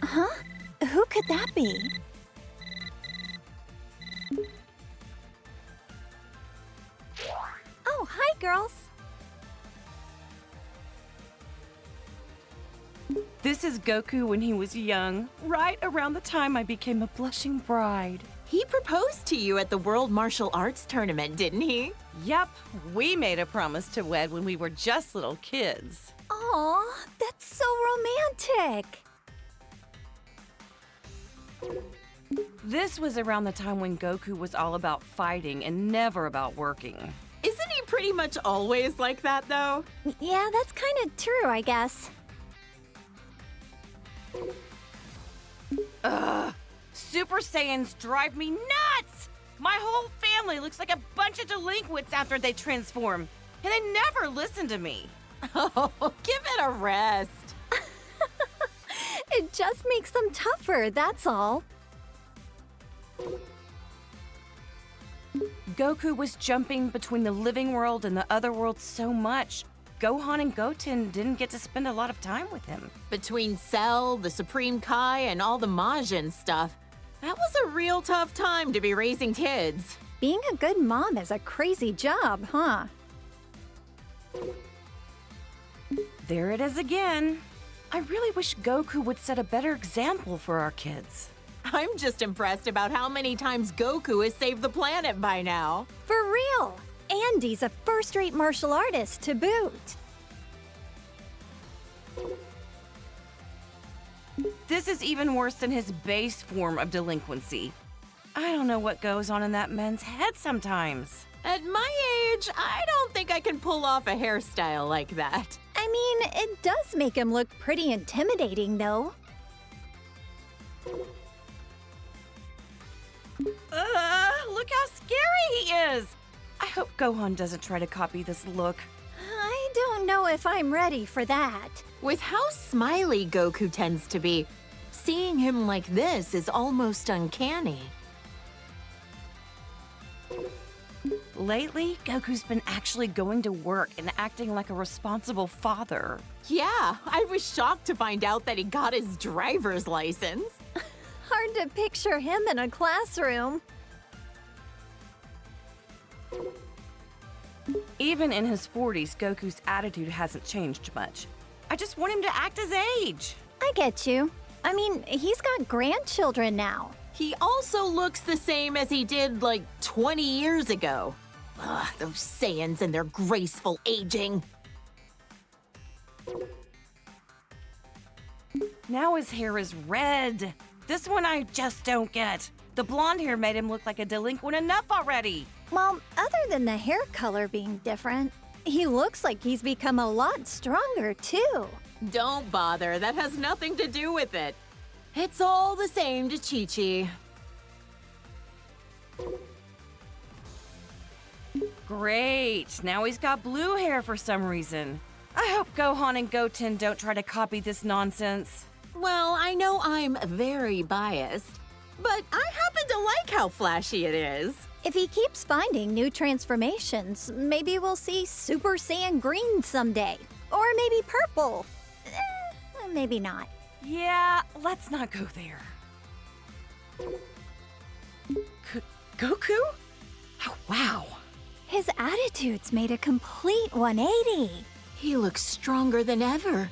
Huh? Who could that be? Oh, hi, girls. This is Goku when he was young, right around the time I became a blushing bride. He proposed to you at the World Martial Arts Tournament, didn't he? Yup, we made a promise to wed when we were just little kids. Aw, that's so romantic. This was around the time when Goku was all about fighting and never about working. Isn't he pretty much always like that, though? Yeah, that's kind of true, I guess. Ugh! Super Saiyans drive me nuts! My whole family looks like a bunch of delinquents after they transform, and they never listen to me. Oh, give it a rest. It just makes them tougher, that's all. Goku was jumping between the living world and the other world so much, Gohan and Goten didn't get to spend a lot of time with him. Between Cell, the Supreme Kai, and all the Majin stuff, that was a real tough time to be raising kids. Being a good mom is a crazy job, huh? There it is again. I really wish Goku would set a better example for our kids. I'm just impressed about how many times Goku has saved the planet by now. For real! Andy's a first-rate martial artist to boot. This is even worse than his base form of delinquency. I don't know what goes on in that man's head sometimes. At my age, I don't think I can pull off a hairstyle like that. I mean, it does make him look pretty intimidating, though. Look how scary he is! I hope Gohan doesn't try to copy this look. I don't know if I'm ready for that. With how smiley Goku tends to be, seeing him like this is almost uncanny. Lately, Goku's been actually going to work and acting like a responsible father. Yeah, I was shocked to find out that he got his driver's license. Hard to picture him in a classroom. Even in his 40s, Goku's attitude hasn't changed much. I just want him to act his age. I get you. I mean, he's got grandchildren now. He also looks the same as he did like 20 years ago. Ugh, those Saiyans and their graceful aging. Now his hair is red. This one I just don't get. The blonde hair made him look like a delinquent enough already. Well, other than the hair color being different, he looks like he's become a lot stronger, too. Don't bother, that has nothing to do with it. It's all the same to Chi-Chi. Great, now he's got blue hair for some reason. I hope Gohan and Goten don't try to copy this nonsense. Well, I know I'm very biased, but I happen to like how flashy it is. If he keeps finding new transformations, maybe we'll see Super Saiyan Green someday. Or maybe purple. Maybe not. Yeah, let's not go there. Goku? Oh, wow. His attitude's made a complete 180. He looks stronger than ever.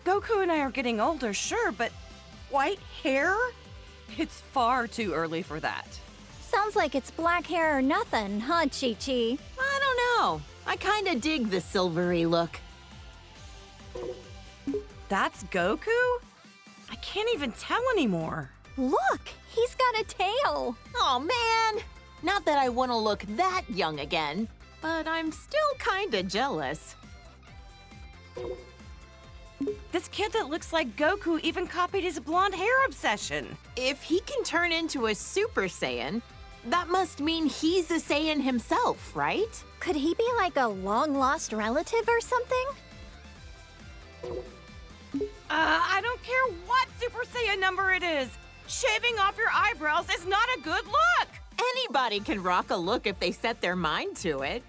Goku and I are getting older, sure, but white hair? It's far too early for that. Sounds like it's black hair or nothing, huh, Chi-Chi? I don't know. I kinda dig the silvery look. That's Goku? I can't even tell anymore. Look, he's got a tail. Oh man! Not that I want to look that young again, but I'm still kinda jealous. This kid that looks like Goku even copied his blonde hair obsession. If he can turn into a Super Saiyan, that must mean he's a Saiyan himself, right? Could he be like a long-lost relative or something? I don't care what Super Saiyan number it is. Shaving off your eyebrows is not a good look. Anybody can rock a look if they set their mind to it.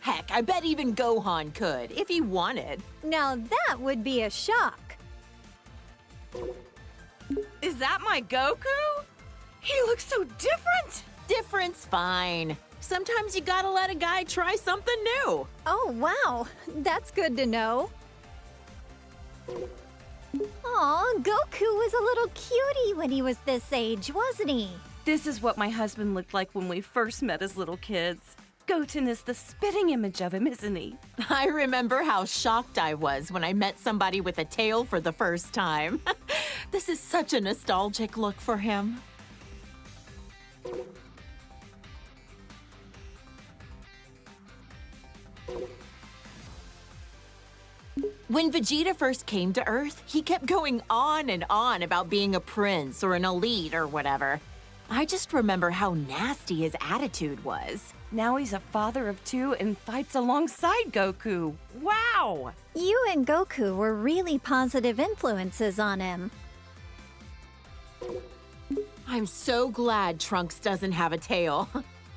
Heck, I bet even Gohan could, if he wanted. Now that would be a shock. Is that my Goku? He looks so different! Different's fine. Sometimes you gotta let a guy try something new. Oh, wow. That's good to know. Aw, Goku was a little cutie when he was this age, wasn't he? This is what my husband looked like when we first met as little kids. Goten is the spitting image of him, isn't he? I remember how shocked I was when I met somebody with a tail for the first time. This is such a nostalgic look for him. When Vegeta first came to Earth, he kept going on and on about being a prince or an elite or whatever. I just remember how nasty his attitude was. Now he's a father of two and fights alongside Goku. Wow! You and Goku were really positive influences on him. I'm so glad Trunks doesn't have a tail.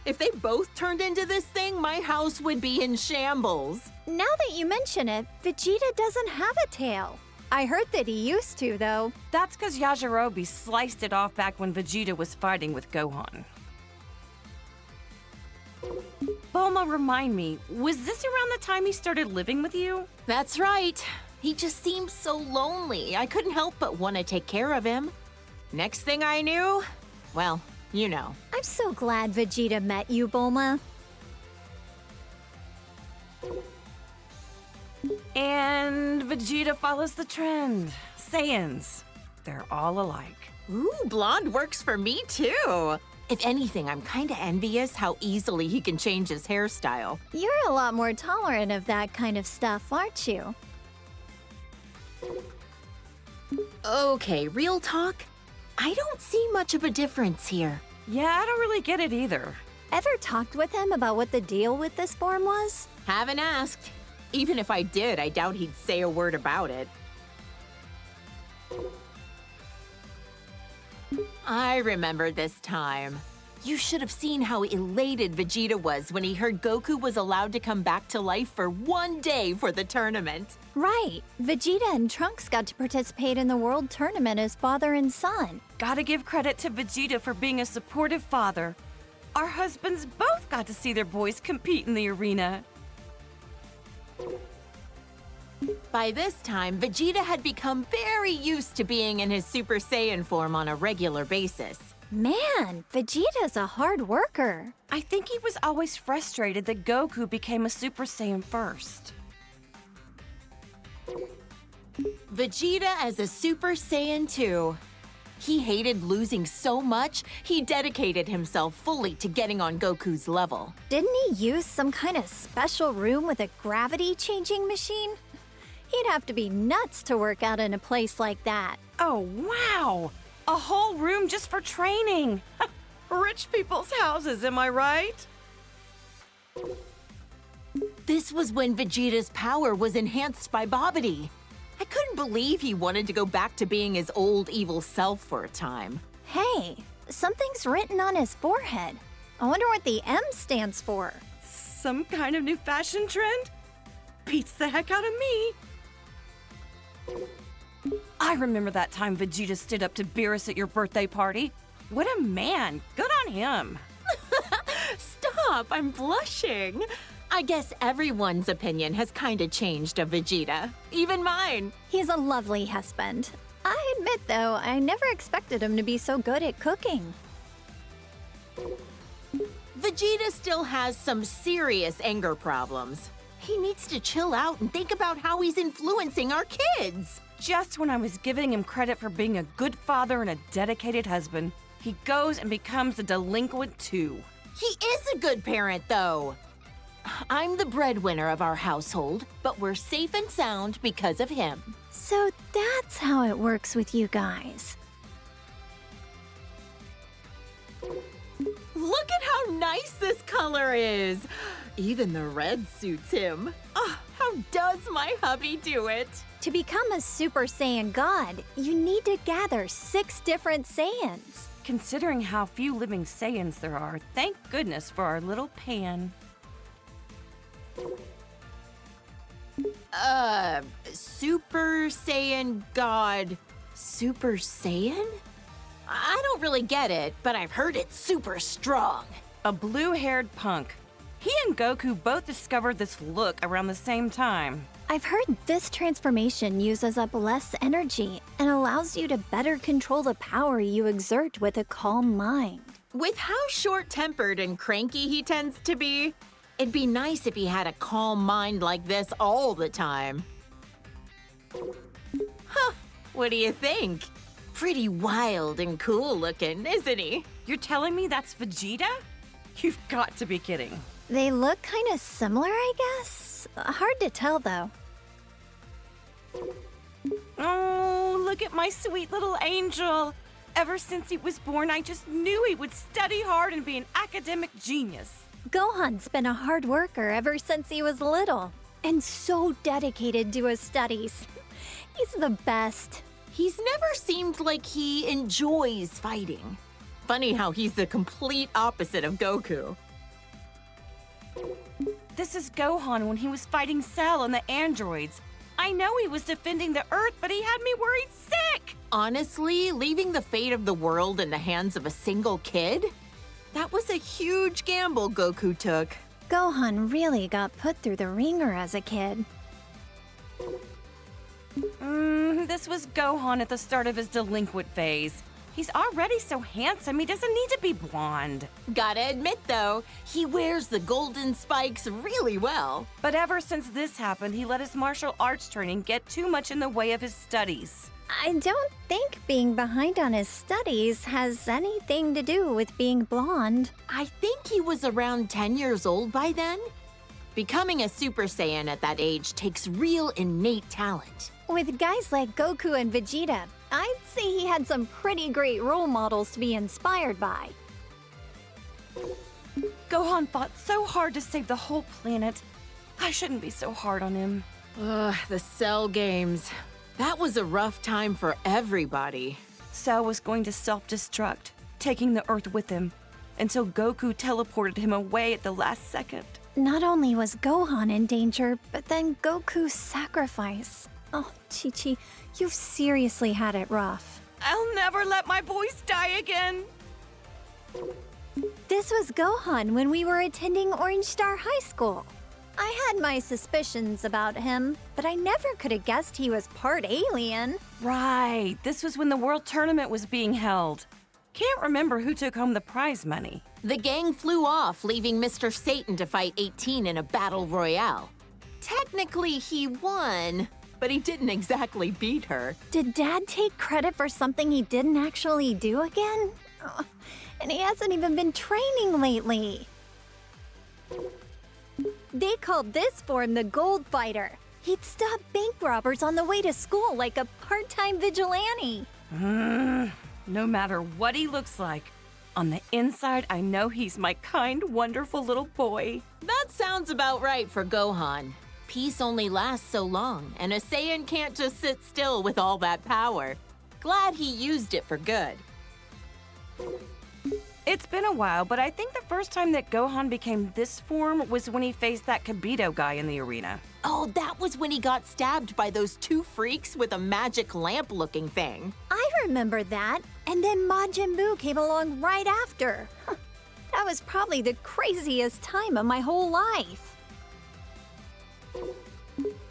If they both turned into this thing, my house would be in shambles. Now that you mention it, Vegeta doesn't have a tail. I heard that he used to, though. That's because Yajirobe sliced it off back when Vegeta was fighting with Gohan. Bulma, remind me, was this around the time he started living with you? That's right. He just seemed so lonely. I couldn't help but want to take care of him. Next thing I knew, well, you know. I'm so glad Vegeta met you, Bulma. And Vegeta follows the trend. Saiyans, they're all alike. Ooh, blonde works for me too. If anything, I'm kinda envious how easily he can change his hairstyle. You're a lot more tolerant of that kind of stuff, aren't you? Okay, real talk. I don't see much of a difference here. Yeah, I don't really get it either. Ever talked with him about what the deal with this form was? Haven't asked. Even if I did, I doubt he'd say a word about it. I remember this time. You should have seen how elated Vegeta was when he heard Goku was allowed to come back to life for one day for the tournament. Right. Vegeta and Trunks got to participate in the World Tournament as father and son. Gotta give credit to Vegeta for being a supportive father. Our husbands both got to see their boys compete in the arena. By this time, Vegeta had become very used to being in his Super Saiyan form on a regular basis. Man, Vegeta's a hard worker. I think he was always frustrated that Goku became a Super Saiyan first. Vegeta as a Super Saiyan 2. He hated losing so much, he dedicated himself fully to getting on Goku's level. Didn't he use some kind of special room with a gravity-changing machine? He'd have to be nuts to work out in a place like that. Oh, wow! A whole room just for training! Rich people's houses, am I right? This was when Vegeta's power was enhanced by Babidi. I couldn't believe he wanted to go back to being his old evil self for a time. Hey, something's written on his forehead. I wonder what the M stands for. Some kind of new fashion trend? Beats the heck out of me. I remember that time Vegeta stood up to Beerus at your birthday party. What a man! Good on him! Stop! I'm blushing. I guess everyone's opinion has kinda changed of Vegeta. Even mine. He's a lovely husband. I admit, though, I never expected him to be so good at cooking. Vegeta still has some serious anger problems. He needs to chill out and think about how he's influencing our kids. Just when I was giving him credit for being a good father and a dedicated husband, he goes and becomes a delinquent too. He is a good parent, though. I'm the breadwinner of our household, but we're safe and sound because of him. So that's how it works with you guys. Look at how nice this color is. Even the red suits him. Oh, how does my hubby do it? To become a Super Saiyan God, you need to gather 6 different Saiyans. Considering how few living Saiyans there are, thank goodness for our little Pan. Super Saiyan God, Super Saiyan? I don't really get it, but I've heard it's super strong. A blue-haired punk. He and Goku both discovered this look around the same time. I've heard this transformation uses up less energy and allows you to better control the power you exert with a calm mind. With how short-tempered and cranky he tends to be, it'd be nice if he had a calm mind like this all the time. Huh, what do you think? Pretty wild and cool looking, isn't he? You're telling me that's Vegeta? You've got to be kidding. They look kind of similar, I guess. Hard to tell, though. Oh, look at my sweet little angel. Ever since he was born, I just knew he would study hard and be an academic genius. Gohan's been a hard worker ever since he was little, and so dedicated to his studies. He's the best. He's never seemed like he enjoys fighting. Funny how he's the complete opposite of Goku. This is Gohan when he was fighting Cell and the androids. I know he was defending the Earth, but he had me worried sick! Honestly, leaving the fate of the world in the hands of a single kid? That was a huge gamble Goku took. Gohan really got put through the ringer as a kid. This was Gohan at the start of his delinquent phase. He's already so handsome, he doesn't need to be blonde. Gotta admit, though, he wears the golden spikes really well. But ever since this happened, he let his martial arts training get too much in the way of his studies. I don't think being behind on his studies has anything to do with being blonde. I think he was around 10 years old by then. Becoming a Super Saiyan at that age takes real innate talent. With guys like Goku and Vegeta, I'd say he had some pretty great role models to be inspired by. Gohan fought so hard to save the whole planet. I shouldn't be so hard on him. Ugh, the Cell games. That was a rough time for everybody. Cell was going to self-destruct, taking the Earth with him, until Goku teleported him away at the last second. Not only was Gohan in danger, but then Goku's sacrifice. Oh, Chi-Chi, you've seriously had it rough. I'll never let my boys die again. This was Gohan when we were attending Orange Star High School. I had my suspicions about him, but I never could have guessed he was part alien. Right, this was when the World Tournament was being held. Can't remember who took home the prize money. The gang flew off, leaving Mr. Satan to fight 18 in a battle royale. Technically, he won, but he didn't exactly beat her. Did Dad take credit for something he didn't actually do again? Ugh, and he hasn't even been training lately. They called this form the Gold Fighter. He'd stop bank robbers on the way to school like a part-time vigilante. No matter what he looks like, on the inside, I know he's my kind, wonderful little boy. That sounds about right for Gohan. Peace only lasts so long, and a Saiyan can't just sit still with all that power. Glad he used it for good. It's been a while, but I think the first time that Gohan became this form was when he faced that Kibito guy in the arena. Oh, that was when he got stabbed by those two freaks with a magic lamp-looking thing. I remember that, and then Majin Buu came along right after. That was probably the craziest time of my whole life.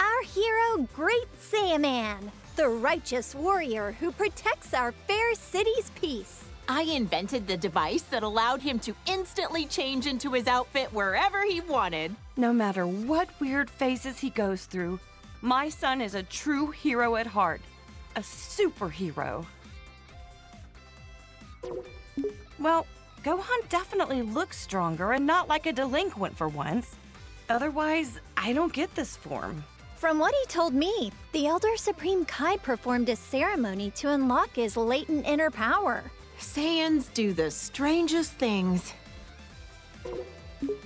Our hero, Great Saiyaman, the righteous warrior who protects our fair city's peace. I invented the device that allowed him to instantly change into his outfit wherever he wanted. No matter what weird phases he goes through, my son is a true hero at heart. A superhero. Well, Gohan definitely looks stronger and not like a delinquent for once. Otherwise, I don't get this form. From what he told me, the Elder Supreme Kai performed a ceremony to unlock his latent inner power. Saiyans do the strangest things.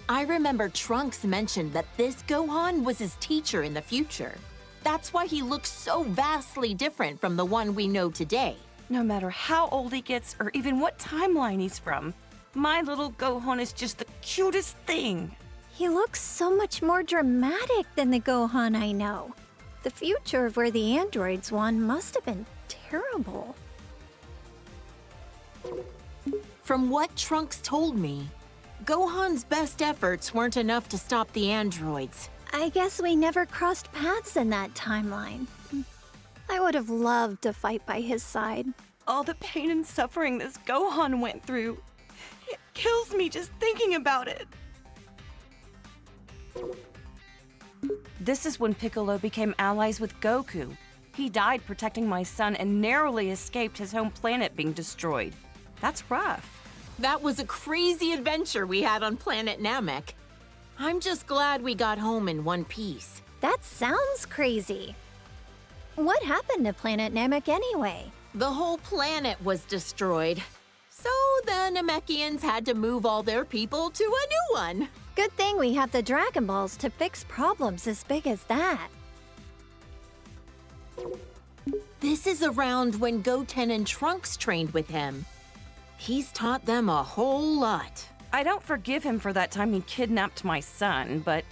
I remember Trunks mentioned that this Gohan was his teacher in the future. That's why he looks so vastly different from the one we know today. No matter how old he gets or even what timeline he's from, my little Gohan is just the cutest thing. He looks so much more dramatic than the Gohan I know. The future of where the androids won must have been terrible. From what Trunks told me, Gohan's best efforts weren't enough to stop the androids. I guess we never crossed paths in that timeline. I would have loved to fight by his side. All the pain and suffering this Gohan went through. It kills me just thinking about it. This is when Piccolo became allies with Goku. He died protecting my son and narrowly escaped his home planet being destroyed. That's rough. That was a crazy adventure we had on planet Namek. I'm just glad we got home in one piece. That sounds crazy. What happened to planet Namek anyway? The whole planet was destroyed. So the Namekians had to move all their people to a new one. Good thing we have the Dragon Balls to fix problems as big as that. This is around when Goten and Trunks trained with him. He's taught them a whole lot. I don't forgive him for that time he kidnapped my son, but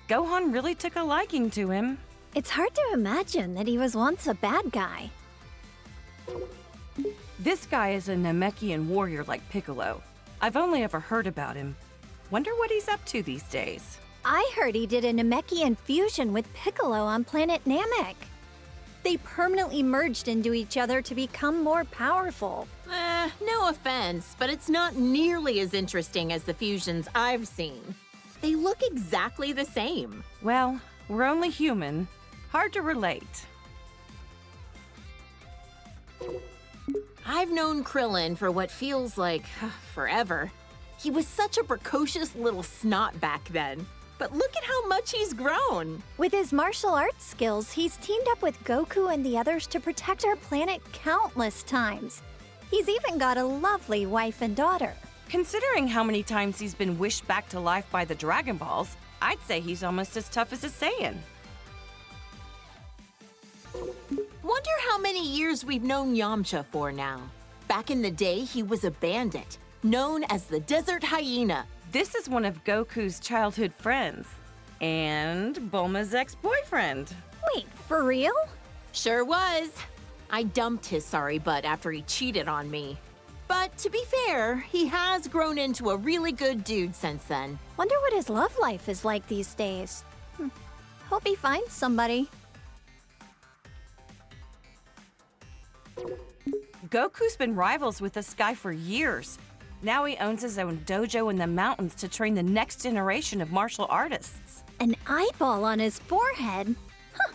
Gohan really took a liking to him. It's hard to imagine that he was once a bad guy. This guy is a Namekian warrior like Piccolo. I've only ever heard about him. Wonder what he's up to these days. I heard he did a Namekian fusion with Piccolo on planet Namek. They permanently merged into each other to become more powerful. No offense, but it's not nearly as interesting as the fusions I've seen. They look exactly the same. Well, we're only human. Hard to relate. I've known Krillin for what feels like forever. He was such a precocious little snot back then. But look at how much he's grown. With his martial arts skills, he's teamed up with Goku and the others to protect our planet countless times. He's even got a lovely wife and daughter. Considering how many times he's been wished back to life by the Dragon Balls, I'd say he's almost as tough as a Saiyan. Wonder how many years we've known Yamcha for now. Back in the day, he was a bandit, known as the Desert Hyena. This is one of Goku's childhood friends, and Bulma's ex-boyfriend. Wait, for real? Sure was. I dumped his sorry butt after he cheated on me. But to be fair, he has grown into a really good dude since then. Wonder what his love life is like these days. Hope he finds somebody. Goku's been rivals with this guy for years. Now he owns his own dojo in the mountains to train the next generation of martial artists. An eyeball on his forehead? Huh.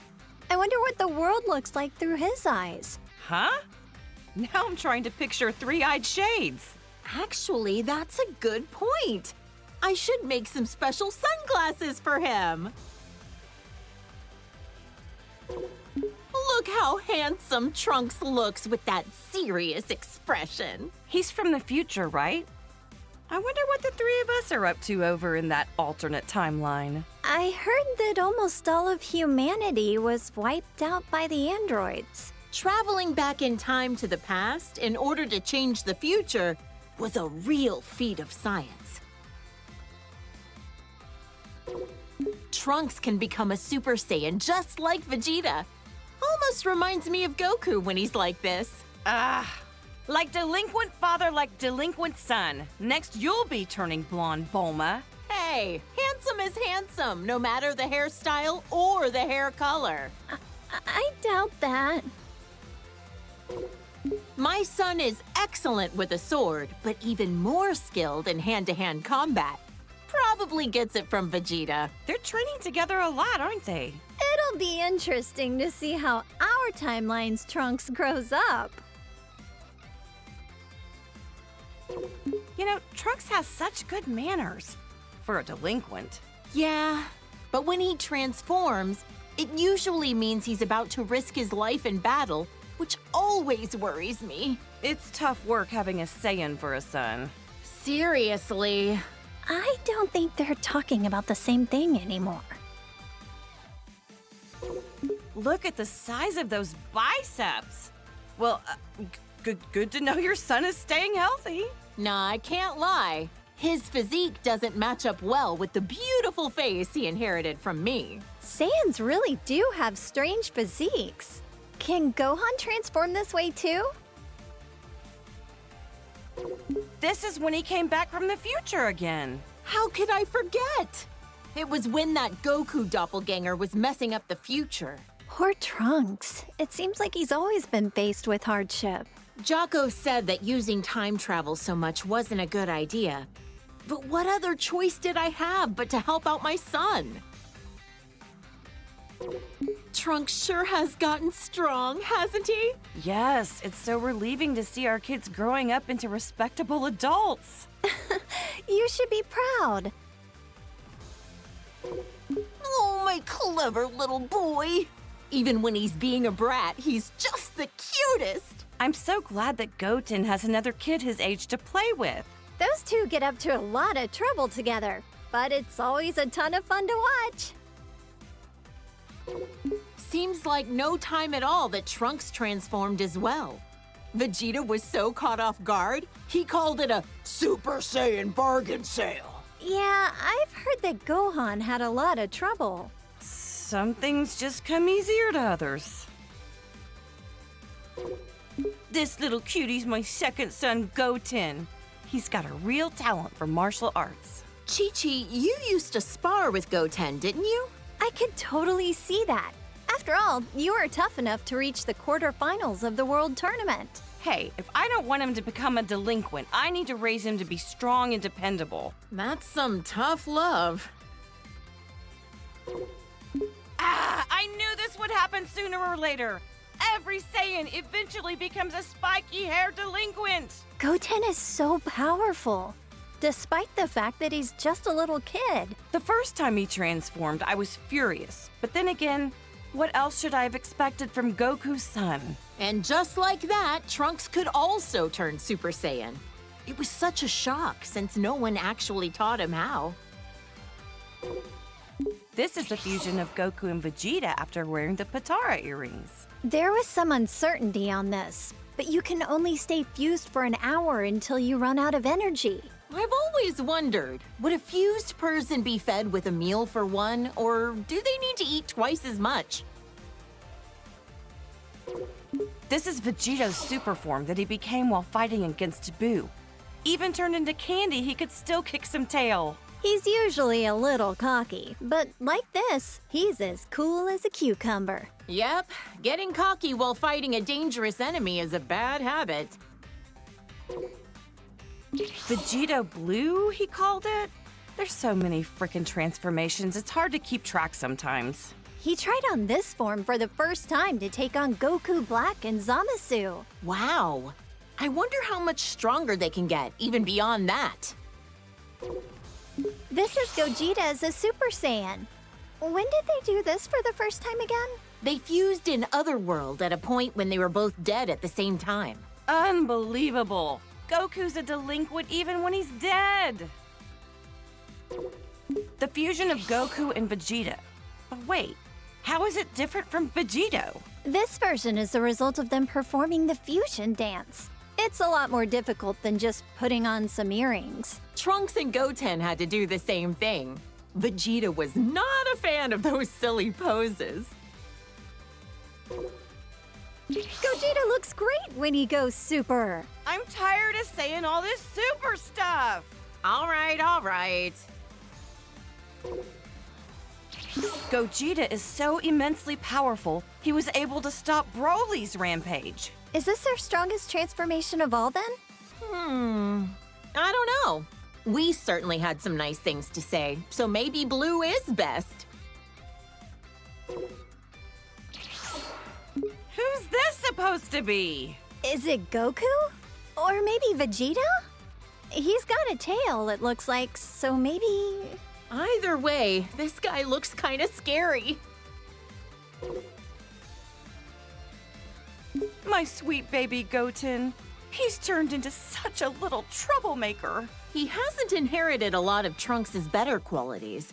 I wonder what the world looks like through his eyes. Huh? Now I'm trying to picture three-eyed shades. Actually, that's a good point. I should make some special sunglasses for him. Look how handsome Trunks looks with that serious expression. He's from the future, right? I wonder what the three of us are up to over in that alternate timeline. I heard that almost all of humanity was wiped out by the androids. Traveling back in time to the past in order to change the future was a real feat of science. Trunks can become a Super Saiyan just like Vegeta. Almost reminds me of Goku when he's like this. Like delinquent father, like delinquent son. Next, you'll be turning blonde, Bulma. Hey, handsome is handsome, no matter the hairstyle or the hair color. I doubt that. My son is excellent with a sword, but even more skilled in hand-to-hand combat. Probably gets it from Vegeta. They're training together a lot, aren't they? It'll be interesting to see how our timeline's Trunks grows up. You know, Trunks has such good manners for a delinquent. Yeah, but when he transforms, it usually means he's about to risk his life in battle, which always worries me. It's tough work having a Saiyan for a son. Seriously. I don't think they're talking about the same thing anymore. Look at the size of those biceps. Well, good to know your son is staying healthy. Nah, I can't lie. His physique doesn't match up well with the beautiful face he inherited from me. Saiyans really do have strange physiques. Can Gohan transform this way too? This is when he came back from the future again. How could I forget? It was when that Goku doppelganger was messing up the future. Poor Trunks. It seems like he's always been faced with hardship. Jocko said that using time travel so much wasn't a good idea. But what other choice did I have but to help out my son? Trunks sure has gotten strong, hasn't he? Yes, it's so relieving to see our kids growing up into respectable adults. You should be proud. Oh, my clever little boy. Even when he's being a brat, he's just the cutest. I'm so glad that Goten has another kid his age to play with. Those two get up to a lot of trouble together, but it's always a ton of fun to watch. Seems like no time at all that Trunks transformed as well. Vegeta was so caught off guard, he called it a Super Saiyan bargain sale. Yeah, I've heard that Gohan had a lot of trouble. Some things just come easier to others. This little cutie's my second son, Goten. He's got a real talent for martial arts. Chi-Chi, you used to spar with Goten, didn't you? I could totally see that. After all, you are tough enough to reach the quarterfinals of the World Tournament. Hey, if I don't want him to become a delinquent, I need to raise him to be strong and dependable. That's some tough love. I knew this would happen sooner or later. Every Saiyan eventually becomes a spiky-haired delinquent. Goten is so powerful, despite the fact that he's just a little kid. The first time he transformed, I was furious. But then again, what else should I have expected from Goku's son? And just like that, Trunks could also turn Super Saiyan. It was such a shock since no one actually taught him how. This is the fusion of Goku and Vegeta after wearing the Patara earrings. There was some uncertainty on this, but you can only stay fused for an hour until you run out of energy. I've always wondered, would a fused person be fed with a meal for one, or do they need to eat twice as much? This is Vegeta's super form that he became while fighting against Buu. Even turned into candy, he could still kick some tail. He's usually a little cocky, but like this, he's as cool as a cucumber. Yep, getting cocky while fighting a dangerous enemy is a bad habit. Vegeta Blue, he called it? There's so many frickin' transformations, it's hard to keep track sometimes. He tried on this form for the first time to take on Goku Black and Zamasu. Wow, I wonder how much stronger they can get, even beyond that. This is Gogeta as a Super Saiyan. When did they do this for the first time again? They fused in Otherworld at a point when they were both dead at the same time. Unbelievable! Goku's a delinquent even when he's dead! The fusion of Goku and Vegeta. But wait, how is it different from Vegeto? This version is the result of them performing the fusion dance. It's a lot more difficult than just putting on some earrings. Trunks and Goten had to do the same thing. Vegeta was not a fan of those silly poses. Gogeta looks great when he goes super. I'm tired of saying all this super stuff! All right, all right. Gogeta is so immensely powerful, he was able to stop Broly's rampage. Is this their strongest transformation of all then? I don't know. We certainly had some nice things to say, so maybe Blue is best. Who's this supposed to be? Is it Goku? Or maybe Vegeta? He's got a tail, it looks like, so maybe... Either way, this guy looks kind of scary. My sweet baby Goten. He's turned into such a little troublemaker. He hasn't inherited a lot of Trunks' better qualities.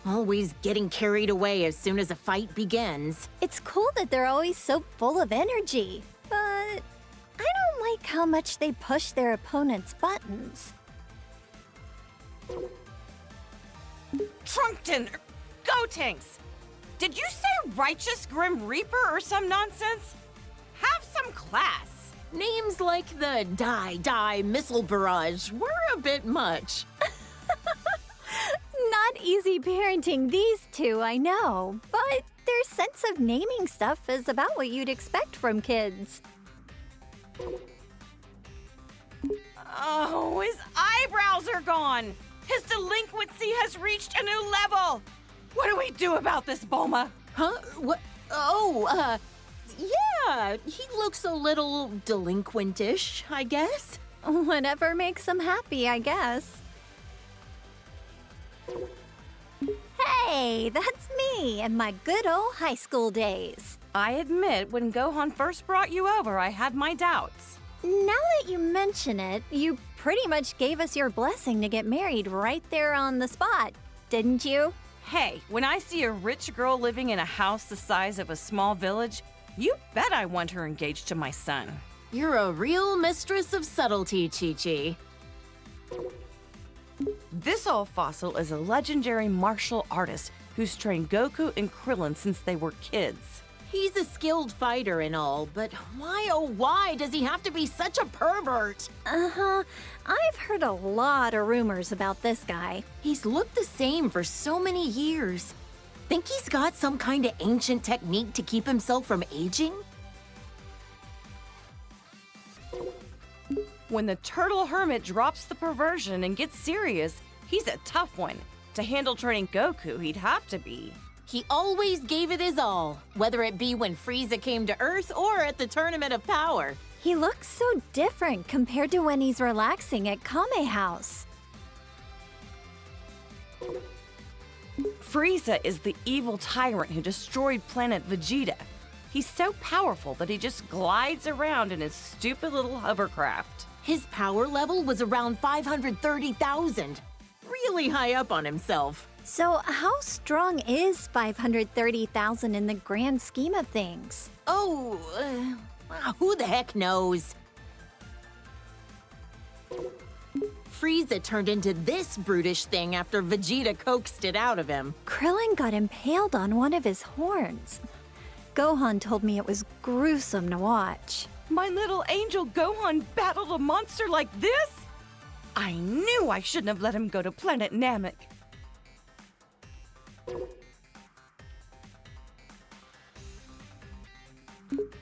Always getting carried away as soon as a fight begins. It's cool that they're always so full of energy, but I don't like how much they push their opponents' buttons. Trunkton! Gotenks! Did you say Righteous Grim Reaper or some nonsense? Have some class! Names like the Die Missile Barrage were a bit much. Not easy parenting these two, I know, but their sense of naming stuff is about what you'd expect from kids. Oh, his eyebrows are gone! His delinquency has reached a new level! What do we do about this, Bulma? Huh? What? Oh, yeah, he looks a little delinquentish, I guess. Whatever makes them happy, I guess. Hey, that's me and my good old high school days. I admit, when Gohan first brought you over, I had my doubts. Now that you mention it, you pretty much gave us your blessing to get married right there on the spot, didn't you? Hey, when I see a rich girl living in a house the size of a small village, you bet I want her engaged to my son. You're a real mistress of subtlety, Chi-Chi. This old fossil is a legendary martial artist who's trained Goku and Krillin since they were kids. He's a skilled fighter and all, but why, oh why, does he have to be such a pervert? Uh-huh. I've heard a lot of rumors about this guy. He's looked the same for so many years. Think he's got some kind of ancient technique to keep himself from aging? When the turtle hermit drops the perversion and gets serious, he's a tough one. To handle training Goku, he'd have to be. He always gave it his all, whether it be when Frieza came to Earth or at the Tournament of Power. He looks so different compared to when he's relaxing at Kame House. Frieza is the evil tyrant who destroyed planet Vegeta. He's so powerful that he just glides around in his stupid little hovercraft. His power level was around 530,000. Really high up on himself. So how strong is 530,000 in the grand scheme of things? Oh, who the heck knows? Frieza turned into this brutish thing after Vegeta coaxed it out of him. Krillin got impaled on one of his horns. Gohan told me it was gruesome to watch. My little angel Gohan battled a monster like this? I knew I shouldn't have let him go to planet Namek.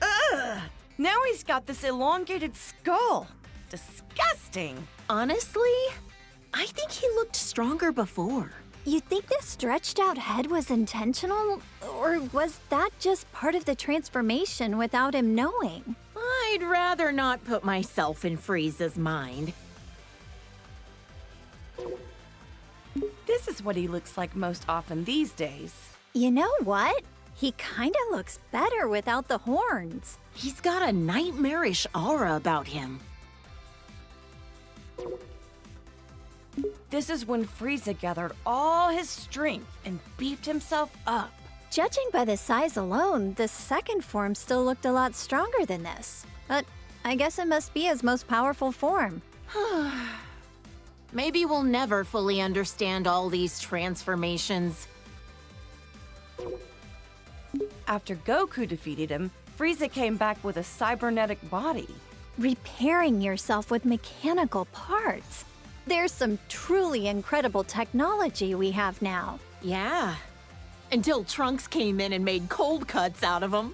Ugh! Now he's got this elongated skull. Disgusting. Honestly, I think he looked stronger before. You think the stretched out head was intentional? Or was that just part of the transformation without him knowing? I'd rather not put myself in Frieza's mind. This is what he looks like most often these days. You know what? He kinda looks better without the horns. He's got a nightmarish aura about him. This is when Frieza gathered all his strength and beefed himself up. Judging by the size alone, the second form still looked a lot stronger than this. But I guess it must be his most powerful form. Maybe we'll never fully understand all these transformations. After Goku defeated him, Frieza came back with a cybernetic body. Repairing yourself with mechanical parts. There's some truly incredible technology we have now. Yeah. Until Trunks came in and made cold cuts out of him.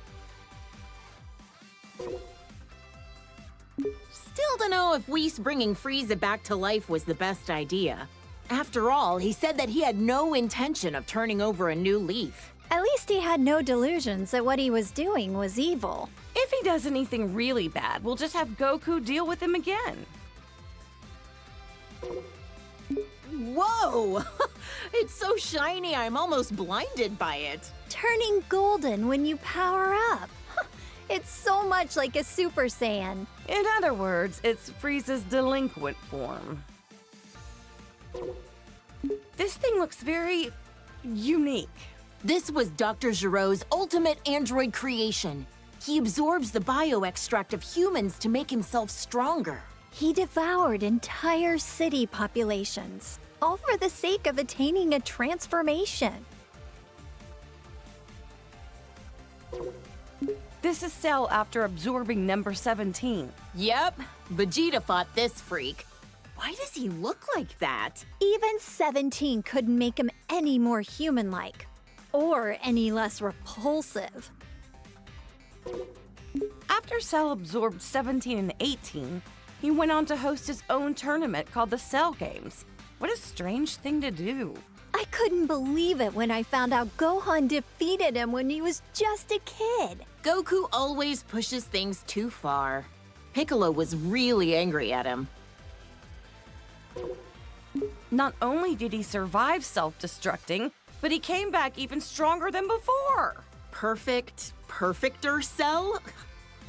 Still don't know if Whis bringing Frieza back to life was the best idea. After all, he said that he had no intention of turning over a new leaf. At least he had no delusions that what he was doing was evil. If he does anything really bad, we'll just have Goku deal with him again. Whoa! It's so shiny I'm almost blinded by it. Turning golden when you power up. It's so much like a Super Saiyan. In other words, it's Frieza's delinquent form. This thing looks very unique. This was Dr. Giro's ultimate android creation. He absorbs the bioextract of humans to make himself stronger. He devoured entire city populations. all for the sake of attaining a transformation. This is Cell after absorbing number 17. Yep, Vegeta fought this freak. Why does he look like that? Even 17 couldn't make him any more human-like, or any less repulsive. After Cell absorbed 17 and 18, he went on to host his own tournament called the Cell Games. What a strange thing to do. I couldn't believe it when I found out Gohan defeated him when he was just a kid. Goku always pushes things too far. Piccolo was really angry at him. Not only did he survive self-destructing, but he came back even stronger than before. Perfecter Cell?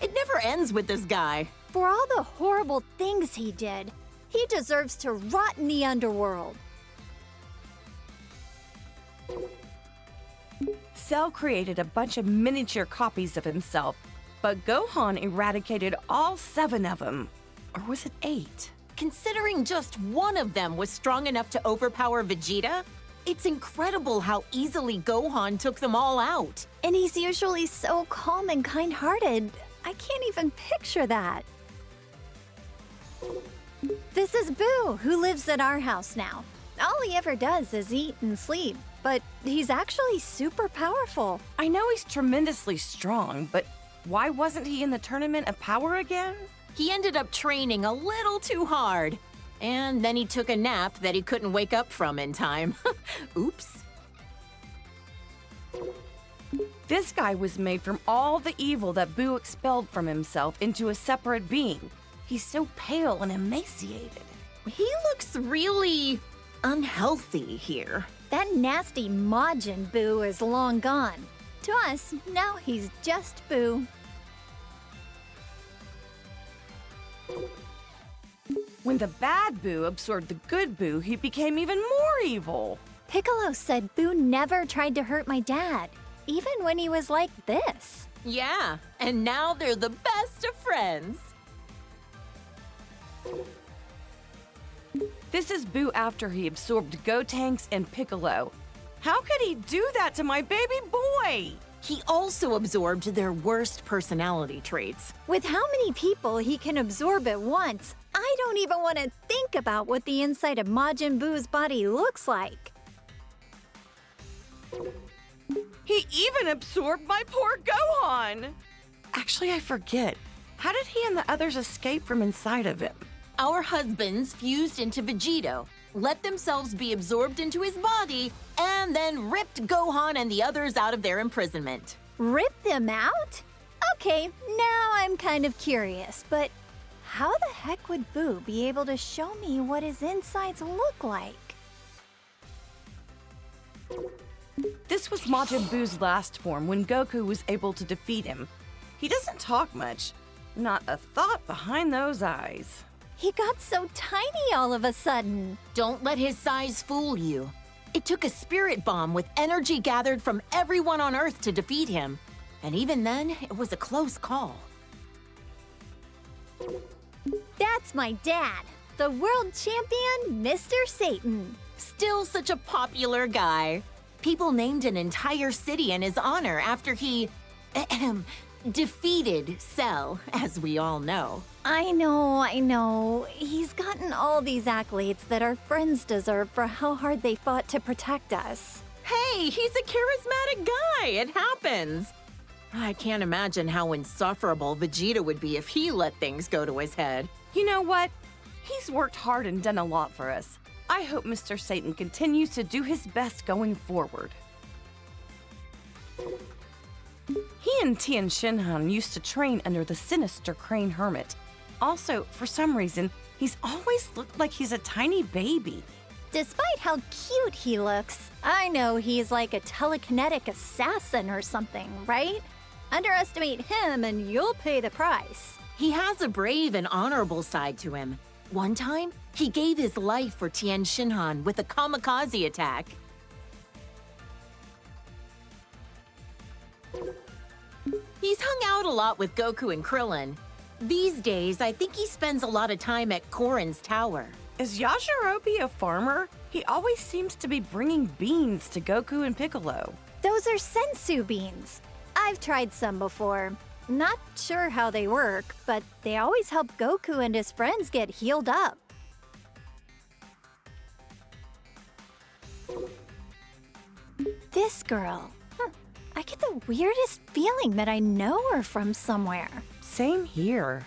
It never ends with this guy. For all the horrible things he did, he deserves to rot in the underworld. Cell created a bunch of miniature copies of himself, but Gohan eradicated all 7 of them. Or was it 8? Considering just one of them was strong enough to overpower Vegeta, it's incredible how easily Gohan took them all out. And he's usually so calm and kind-hearted. I can't even picture that. This is Buu, who lives at our house now. All he ever does is eat and sleep, but he's actually super powerful. I know he's tremendously strong, but why wasn't he in the Tournament of Power again? He ended up training a little too hard. And then he took a nap that he couldn't wake up from in time. Oops. This guy was made from all the evil that Buu expelled from himself into a separate being. He's so pale and emaciated. He looks really unhealthy here. That nasty Majin Buu is long gone. To us, now he's just Buu. When the bad Buu absorbed the good Buu, he became even more evil. Piccolo said Buu never tried to hurt my dad, even when he was like this. Yeah, and now they're the best of friends. This is Buu after he absorbed Gotenks and Piccolo. How could he do that to my baby boy? He also absorbed their worst personality traits. With how many people he can absorb at once, I don't even want to think about what the inside of Majin Buu's body looks like. He even absorbed my poor Gohan! Actually, I forget. How did he and the others escape from inside of him? Our husbands fused into Vegeta, let themselves be absorbed into his body, and then ripped Gohan and the others out of their imprisonment. Rip them out? Okay, now I'm kind of curious, but how the heck would Buu be able to show me what his insides look like? This was Majin Buu's last form when Goku was able to defeat him. He doesn't talk much. Not a thought behind those eyes. He got so tiny all of a sudden. Don't let his size fool you. It took a spirit bomb with energy gathered from everyone on Earth to defeat him. And even then, it was a close call. That's my dad, the world champion, Mr. Satan. Still such a popular guy. People named an entire city in his honor after he defeated Cell, as we all know. I know. He's gotten all these accolades that our friends deserve for how hard they fought to protect us. Hey, he's a charismatic guy. It happens. I can't imagine how insufferable Vegeta would be if he let things go to his head. You know what? He's worked hard and done a lot for us. I hope Mr. Satan continues to do his best going forward. He and Tien Shinhan used to train under the sinister Crane Hermit. Also, for some reason, he's always looked like he's a tiny baby. Despite how cute he looks, I know he's like a telekinetic assassin or something, right? Underestimate him and you'll pay the price. He has a brave and honorable side to him. One time, he gave his life for Tien Shinhan with a kamikaze attack. He's hung out a lot with Goku and Krillin. These days, I think he spends a lot of time at Korin's tower. Is Yajirobe a farmer? He always seems to be bringing beans to Goku and Piccolo. Those are sensu beans. I've tried some before. Not sure how they work, but they always help Goku and his friends get healed up. This girl. I get the weirdest feeling that I know her from somewhere. Same here.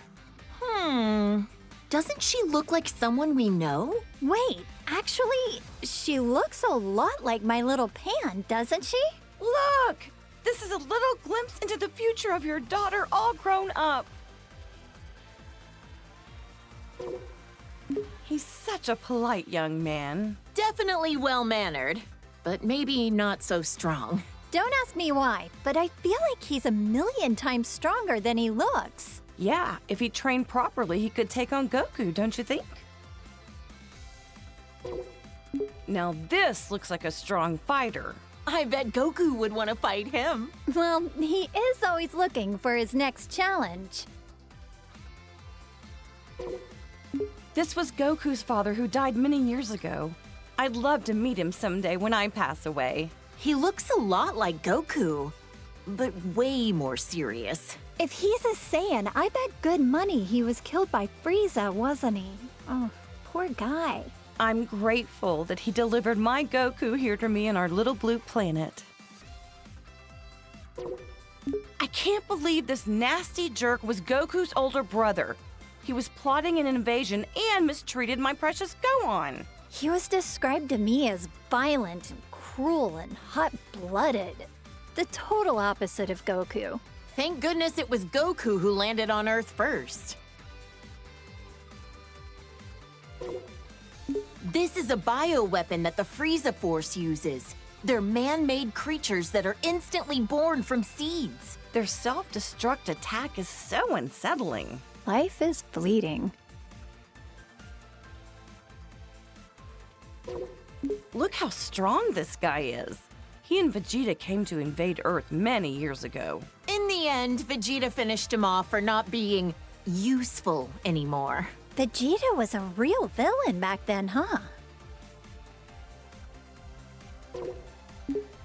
Doesn't she look like someone we know? Wait, actually, she looks a lot like my little Pan, doesn't she? Look! This is a little glimpse into the future of your daughter all grown up. He's such a polite young man. Definitely well-mannered, but maybe not so strong. Don't ask me why, but I feel like he's a million times stronger than he looks. Yeah, if he trained properly, he could take on Goku, don't you think? Now this looks like a strong fighter. I bet Goku would want to fight him. Well, he is always looking for his next challenge. This was Goku's father who died many years ago. I'd love to meet him someday when I pass away. He looks a lot like Goku, but way more serious. If he's a Saiyan, I bet good money he was killed by Frieza, wasn't he? Oh, poor guy. I'm grateful that he delivered my Goku here to me on our little blue planet. I can't believe this nasty jerk was Goku's older brother. He was plotting an invasion and mistreated my precious Gohan. He was described to me as violent and cruel and hot-blooded. The total opposite of Goku. Thank goodness it was Goku who landed on Earth first. This is a bioweapon that the Frieza Force uses. They're man-made creatures that are instantly born from seeds. Their self-destruct attack is so unsettling. Life is fleeting. Look how strong this guy is. He and Vegeta came to invade Earth many years ago. In the end, Vegeta finished him off for not being useful anymore. Vegeta was a real villain back then, huh?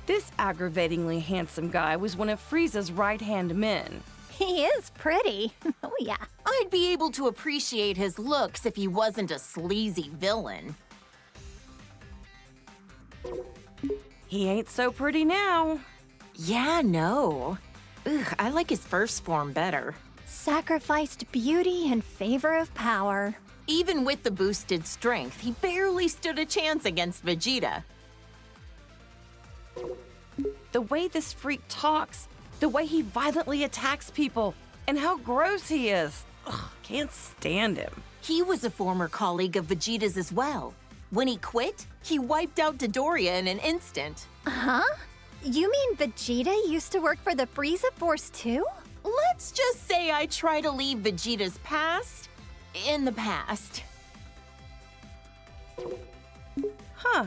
This aggravatingly handsome guy was one of Frieza's right-hand men. He is pretty. Oh, yeah. I'd be able to appreciate his looks if he wasn't a sleazy villain. He ain't so pretty now. Yeah, no. Ugh, I like his first form better. Sacrificed beauty in favor of power. Even with the boosted strength, he barely stood a chance against Vegeta. The way this freak talks, the way he violently attacks people, and how gross he is. Ugh, can't stand him. He was a former colleague of Vegeta's as well. When he quit, he wiped out Dodoria in an instant. Huh? You mean Vegeta used to work for the Frieza Force too? Let's just say I try to leave Vegeta's past in the past. Huh.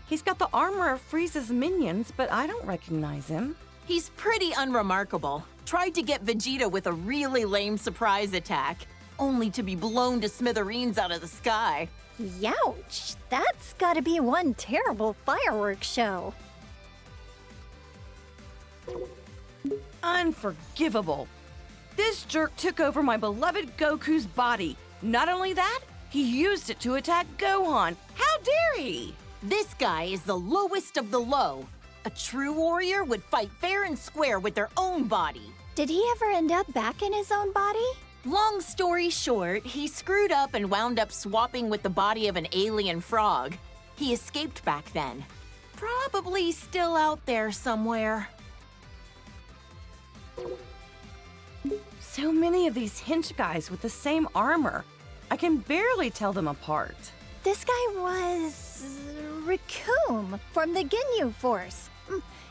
He's got the armor of Frieza's minions, but I don't recognize him. He's pretty unremarkable. Tried to get Vegeta with a really lame surprise attack, only to be blown to smithereens out of the sky. Youch! That's gotta be one terrible fireworks show. Unforgivable. This jerk took over my beloved Goku's body. Not only that, he used it to attack Gohan. How dare he? This guy is the lowest of the low. A true warrior would fight fair and square with their own body. Did he ever end up back in his own body? Long story short, he screwed up and wound up swapping with the body of an alien frog. He escaped back then. Probably still out there somewhere. So many of these hench guys with the same armor. I can barely tell them apart. This guy was Recoome from the Ginyu Force.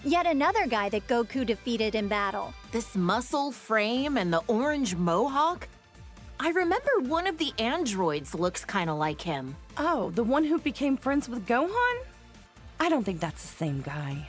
Yet another guy that Goku defeated in battle. This muscle frame and the orange mohawk? I remember one of the androids looks kind of like him. Oh, the one who became friends with Gohan? I don't think that's the same guy.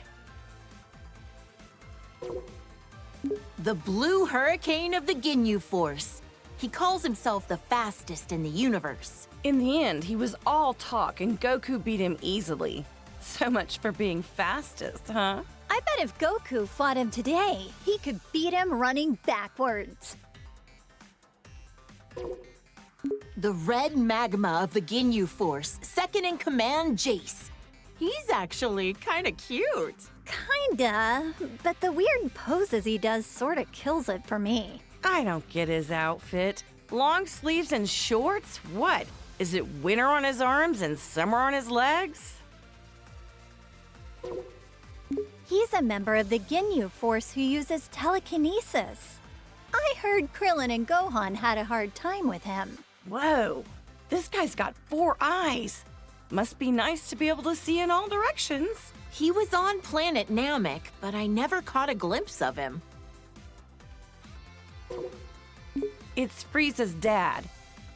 The Blue Hurricane of the Ginyu Force. He calls himself the fastest in the universe. In the end, he was all talk and Goku beat him easily. So much for being fastest, huh? I bet if Goku fought him today, he could beat him running backwards. The red magma of the Ginyu Force, second in command, Jace. He's actually kind of cute. Kinda, but the weird poses he does sorta kills it for me. I don't get his outfit. Long sleeves and shorts? What? Is it winter on his arms and summer on his legs? He's a member of the Ginyu Force who uses telekinesis. I heard Krillin and Gohan had a hard time with him. Whoa, this guy's got 4 eyes. Must be nice to be able to see in all directions. He was on planet Namek, but I never caught a glimpse of him. It's Frieza's dad.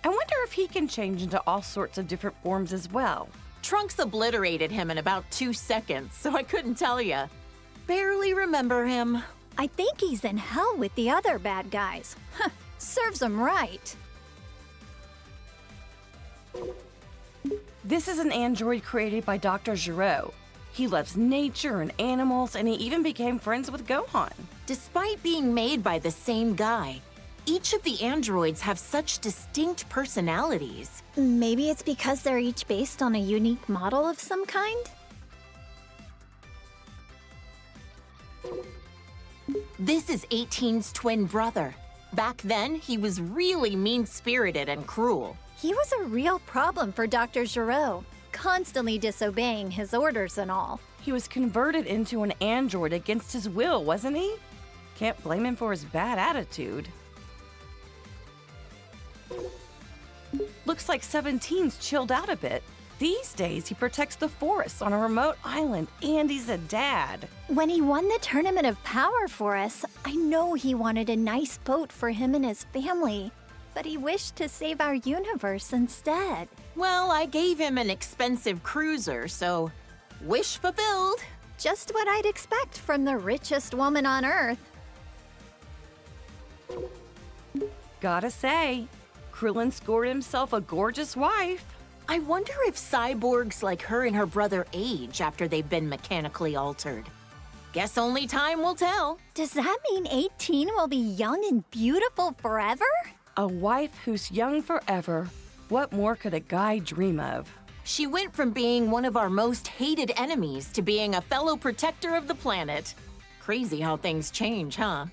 I wonder if he can change into all sorts of different forms as well. Trunks obliterated him in about 2 seconds, so I couldn't tell ya. Barely remember him. I think he's in hell with the other bad guys. Huh, serves him right. This is an android created by Dr. Zero. He loves nature and animals, and he even became friends with Gohan. Despite being made by the same guy, each of the androids have such distinct personalities. Maybe it's because they're each based on a unique model of some kind? This is 18's twin brother. Back then, he was really mean-spirited and cruel. He was a real problem for Dr. Zero, constantly disobeying his orders and all. He was converted into an android against his will, wasn't he? Can't blame him for his bad attitude. Looks like 17's chilled out a bit. These days, he protects the forests on a remote island, and he's a dad. When he won the Tournament of Power for us, I know he wanted a nice boat for him and his family, but he wished to save our universe instead. Well, I gave him an expensive cruiser, so wish fulfilled. Just what I'd expect from the richest woman on Earth. Gotta say, Krillin scored himself a gorgeous wife. I wonder if cyborgs like her and her brother age after they've been mechanically altered. Guess only time will tell. Does that mean 18 will be young and beautiful forever? A wife who's young forever. What more could a guy dream of? She went from being one of our most hated enemies to being a fellow protector of the planet. Crazy how things change, huh?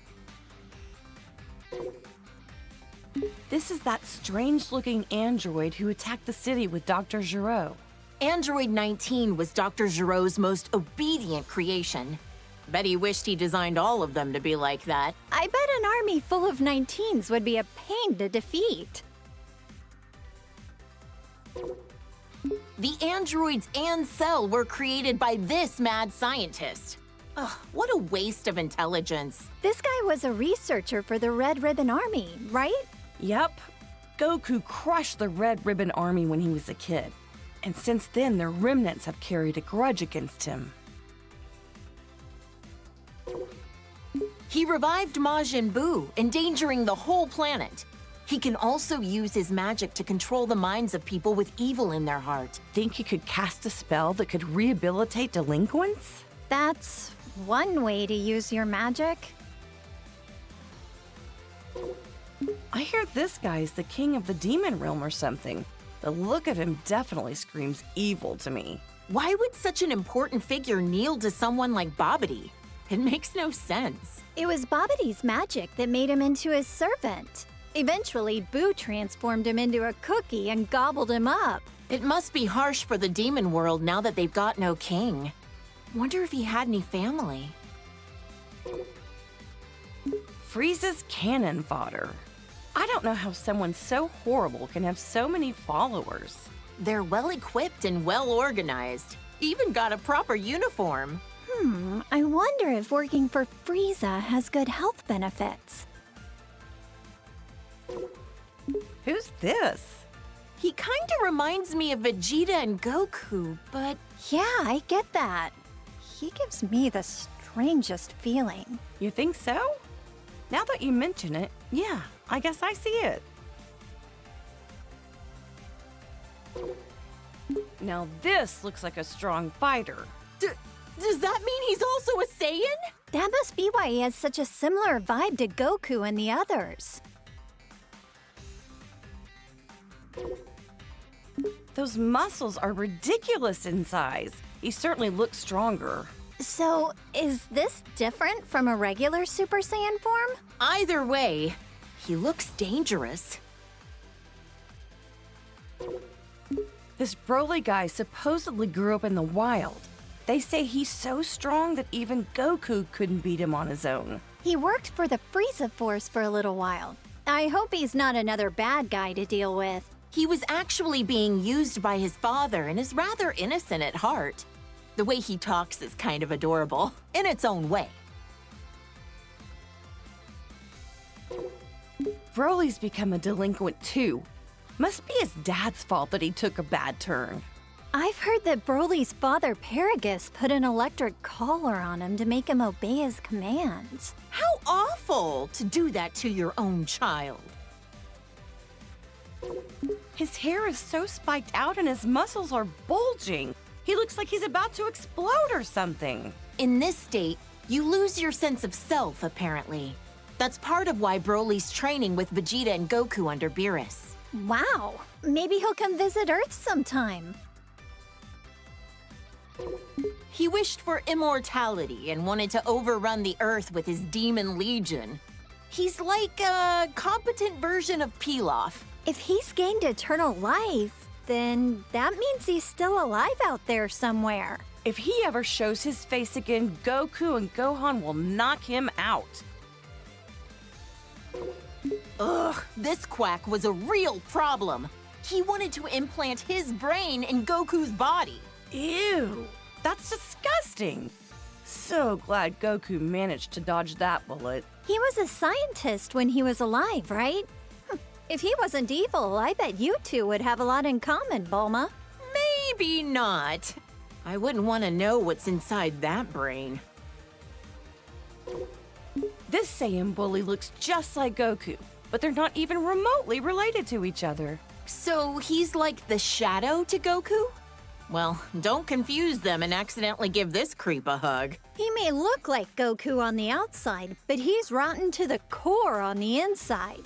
This is that strange-looking android who attacked the city with Dr. Zero. Android 19 was Dr. Zero's most obedient creation. Bet he wished he designed all of them to be like that. I bet an army full of 19s would be a pain to defeat. The androids and Cell were created by this mad scientist. Ugh, what a waste of intelligence. This guy was a researcher for the Red Ribbon Army, right? Yep. Goku crushed the Red Ribbon Army when he was a kid. And since then, their remnants have carried a grudge against him. He revived Majin Buu, endangering the whole planet. He can also use his magic to control the minds of people with evil in their heart. Think he could cast a spell that could rehabilitate delinquents? That's one way to use your magic. I hear this guy is the king of the demon realm or something. The look of him definitely screams evil to me. Why would such an important figure kneel to someone like Babidi? It makes no sense. It was Babidi's magic that made him into his servant. Eventually, Buu transformed him into a cookie and gobbled him up. It must be harsh for the demon world now that they've got no king. Wonder if he had any family. Frieza's cannon fodder. I don't know how someone so horrible can have so many followers. They're well-equipped and well-organized. Even got a proper uniform. I wonder if working for Frieza has good health benefits. Who's this? He kinda reminds me of Vegeta and Goku, but Yeah, I get that. He gives me the strangest feeling. You think so? Now that you mention it, yeah, I guess I see it. Now this looks like a strong fighter. Does that mean he's also a Saiyan? That must be why he has such a similar vibe to Goku and the others. Those muscles are ridiculous in size. He certainly looks stronger. So, is this different from a regular Super Saiyan form? Either way, he looks dangerous. This Broly guy supposedly grew up in the wild. They say he's so strong that even Goku couldn't beat him on his own. He worked for the Frieza Force for a little while. I hope he's not another bad guy to deal with. He was actually being used by his father and is rather innocent at heart. The way he talks is kind of adorable, in its own way. Broly's become a delinquent too. Must be his dad's fault that he took a bad turn. I've heard that Broly's father, Paragus, put an electric collar on him to make him obey his commands. How awful to do that to your own child. His hair is so spiked out and his muscles are bulging. He looks like he's about to explode or something. In this state, you lose your sense of self, apparently. That's part of why Broly's training with Vegeta and Goku under Beerus. Wow, maybe he'll come visit Earth sometime. He wished for immortality and wanted to overrun the Earth with his demon legion. He's like a competent version of Pilaf. If he's gained eternal life, then that means he's still alive out there somewhere. If he ever shows his face again, Goku and Gohan will knock him out. Ugh, this quack was a real problem. He wanted to implant his brain in Goku's body. Ew, that's disgusting. So glad Goku managed to dodge that bullet. He was a scientist when he was alive, right? If he wasn't evil, I bet you two would have a lot in common, Bulma. Maybe not. I wouldn't want to know what's inside that brain. This Saiyan bully looks just like Goku, but they're not even remotely related to each other. So he's like the shadow to Goku? Well, don't confuse them and accidentally give this creep a hug. He may look like Goku on the outside, but he's rotten to the core on the inside.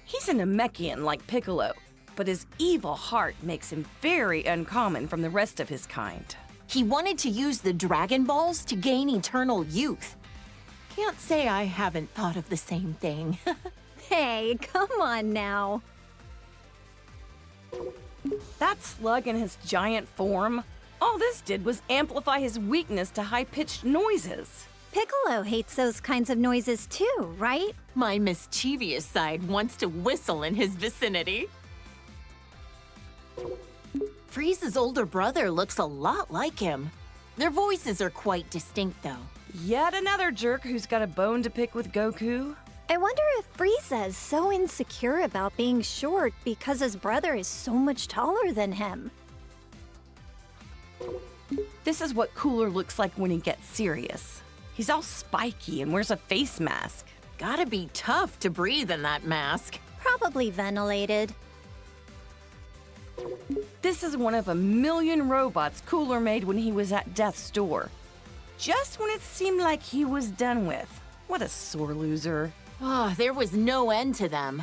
He's a Namekian like Piccolo, but his evil heart makes him very uncommon from the rest of his kind. He wanted to use the Dragon Balls to gain eternal youth. Can't say I haven't thought of the same thing. Hey, come on now. That slug in his giant form, all this did was amplify his weakness to high-pitched noises. Piccolo hates those kinds of noises too, right? My mischievous side wants to whistle in his vicinity. Frieza's older brother looks a lot like him. Their voices are quite distinct, though. Yet another jerk who's got a bone to pick with Goku. I wonder if Frieza is so insecure about being short because his brother is so much taller than him. This is what Cooler looks like when he gets serious. He's all spiky and wears a face mask. Gotta be tough to breathe in that mask. Probably ventilated. This is one of a million robots Cooler made when he was at death's door. Just when it seemed like he was done with. What a sore loser. Oh, there was no end to them.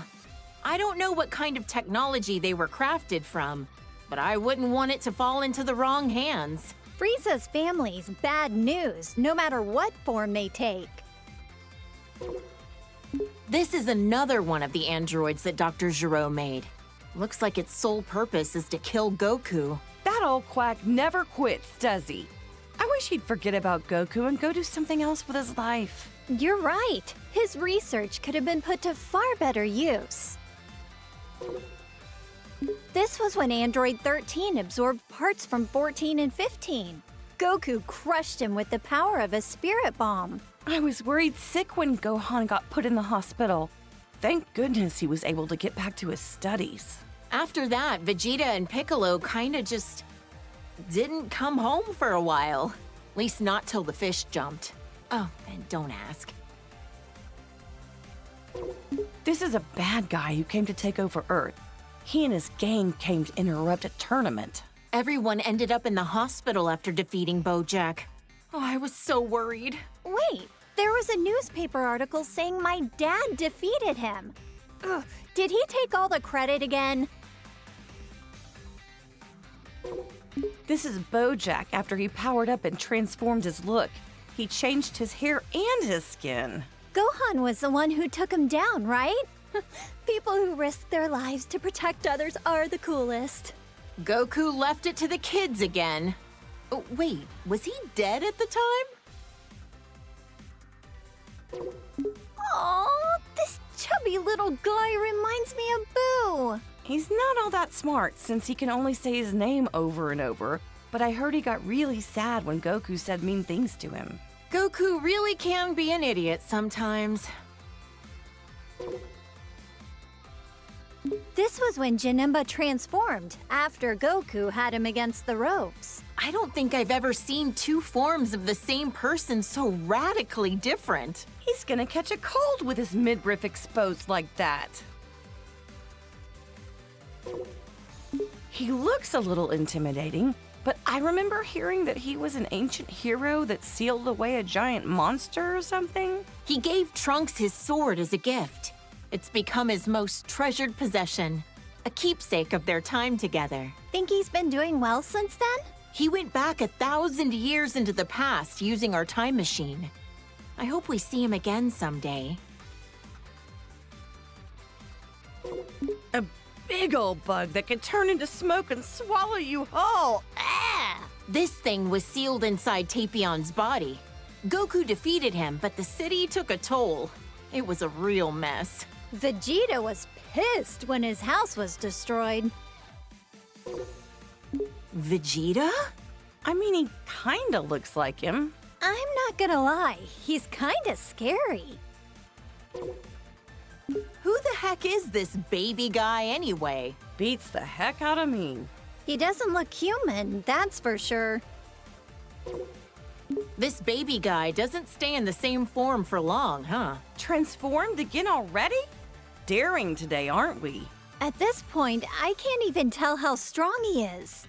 I don't know what kind of technology they were crafted from, but I wouldn't want it to fall into the wrong hands. Frieza's family's bad news, no matter what form they take. This is another one of the androids that Dr. Gero made. Looks like its sole purpose is to kill Goku. That old quack never quits, does he? I wish he'd forget about Goku and go do something else with his life. You're right. His research could have been put to far better use. This was when Android 13 absorbed parts from 14 and 15. Goku crushed him with the power of a spirit bomb. I was worried sick when Gohan got put in the hospital. Thank goodness he was able to get back to his studies. After that, Vegeta and Piccolo kinda just didn't come home for a while. At least not till the fish jumped. Oh, and don't ask. This is a bad guy who came to take over Earth. He and his gang came to interrupt a tournament. Everyone ended up in the hospital after defeating BoJack. Oh, I was so worried. Wait, there was a newspaper article saying my dad defeated him. Ugh, did he take all the credit again? This is BoJack after he powered up and transformed his look. He changed his hair and his skin. Gohan was the one who took him down, right? People who risk their lives to protect others are the coolest. Goku left it to the kids again. Oh, wait, was he dead at the time? Aw, this chubby little guy reminds me of Boo. He's not all that smart since he can only say his name over and over, but I heard he got really sad when Goku said mean things to him. Goku really can be an idiot sometimes. This was when Janemba transformed, after Goku had him against the ropes. I don't think I've ever seen two forms of the same person so radically different. He's gonna catch a cold with his midriff exposed like that. He looks a little intimidating, but I remember hearing that he was an ancient hero that sealed away a giant monster or something. He gave Trunks his sword as a gift. It's become his most treasured possession, a keepsake of their time together. Think he's been doing well since then? He went back 1,000 years into the past using our time machine. I hope we see him again someday. A big old bug that can turn into smoke and swallow you whole. Ah! This thing was sealed inside Tapion's body. Goku defeated him, but the city took a toll. It was a real mess. Vegeta was pissed when his house was destroyed. Vegeta? I mean, he kinda looks like him. I'm not gonna lie, he's kinda scary. Who the heck is this baby guy anyway? Beats the heck out of me. He doesn't look human, that's for sure. This baby guy doesn't stay in the same form for long, huh? Transformed again already? Daring today, aren't we? At this point, I can't even tell how strong he is.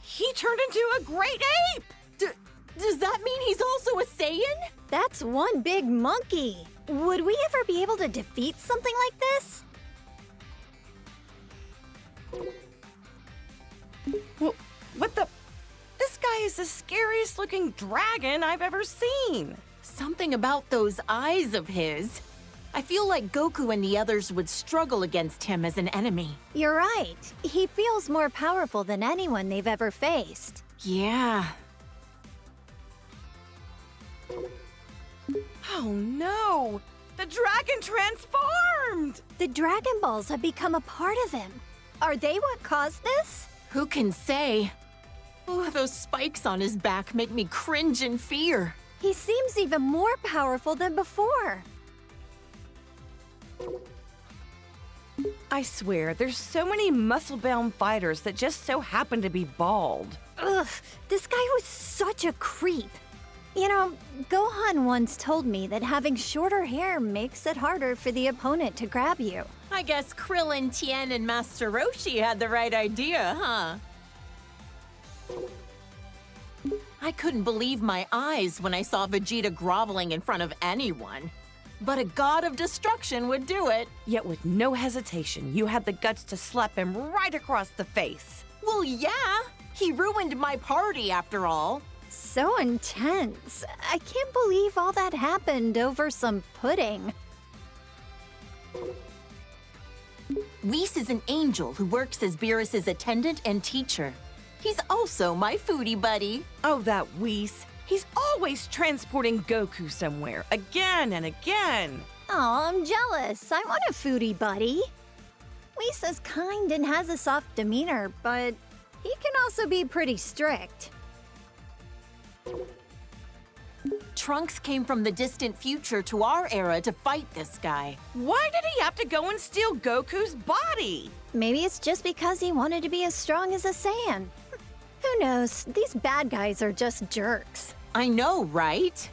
He turned into a great ape! Does that mean he's also a Saiyan? That's one big monkey. Would we ever be able to defeat something like this? What the? This guy is the scariest looking dragon I've ever seen. Something about those eyes of his. I feel like Goku and the others would struggle against him as an enemy. You're right. He feels more powerful than anyone they've ever faced. Yeah. Oh no! The dragon transformed! The Dragon Balls have become a part of him. Are they what caused this? Who can say? Oh, those spikes on his back make me cringe in fear. He seems even more powerful than before. I swear, there's so many muscle-bound fighters that just so happen to be bald. Ugh, this guy was such a creep. You know, Gohan once told me that having shorter hair makes it harder for the opponent to grab you. I guess Krillin, Tien, and Master Roshi had the right idea, huh? I couldn't believe my eyes when I saw Vegeta groveling in front of anyone. But a god of destruction would do it. Yet with no hesitation, you had the guts to slap him right across the face. Well, yeah. He ruined my party after all. So intense. I can't believe all that happened over some pudding. Whis is an angel who works as Beerus's attendant and teacher. He's also my foodie buddy. Oh, that Whis. He's always transporting Goku somewhere, again and again. Aw, I'm jealous. I want a foodie buddy. Lisa's kind and has a soft demeanor, but he can also be pretty strict. Trunks came from the distant future to our era to fight this guy. Why did he have to go and steal Goku's body? Maybe it's just because he wanted to be as strong as a Saiyan. Who knows? These bad guys are just jerks. I know, right?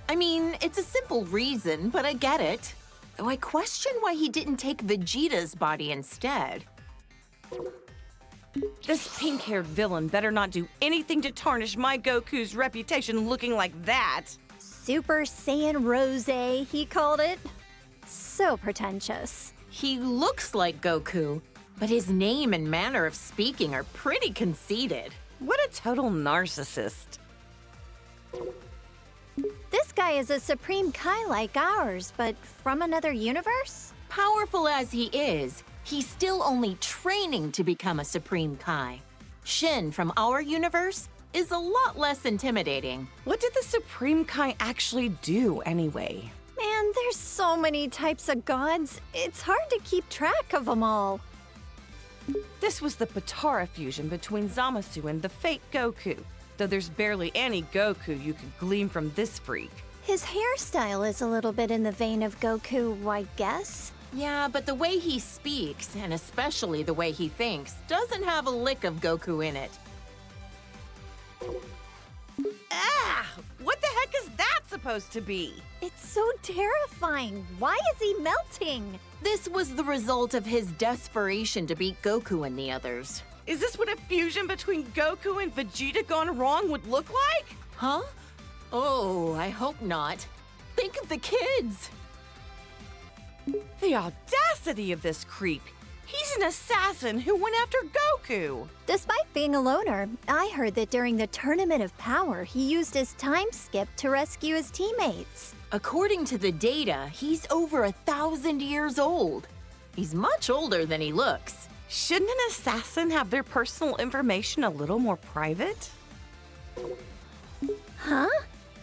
I mean, it's a simple reason, but I get it. though I question why he didn't take Vegeta's body instead. This pink-haired villain better not do anything to tarnish my Goku's reputation looking like that. Super Saiyan Rose, he called it. So pretentious. He looks like Goku, but his name and manner of speaking are pretty conceited. What a total narcissist. This guy is a Supreme Kai like ours, but from another universe? Powerful as he is, he's still only training to become a Supreme Kai. Shin from our universe is a lot less intimidating. What did the Supreme Kai actually do anyway? Man, there's so many types of gods. It's hard to keep track of them all. This was the Potara fusion between Zamasu and the fake Goku, though there's barely any Goku you could glean from this freak. His hairstyle is a little bit in the vein of Goku, I guess. Yeah, but the way he speaks, and especially the way he thinks, doesn't have a lick of Goku in it. Ah! What the heck is that supposed to be? It's so terrifying. Why is he melting? This was the result of his desperation to beat Goku and the others. Is this what a fusion between Goku and Vegeta gone wrong would look like? Huh? Oh, I hope not. Think of the kids! The audacity of this creep! He's an assassin who went after Goku! Despite being a loner, I heard that during the Tournament of Power, he used his time skip to rescue his teammates. According to the data, he's over 1,000 years old. He's much older than he looks. Shouldn't an assassin have their personal information a little more private? Huh?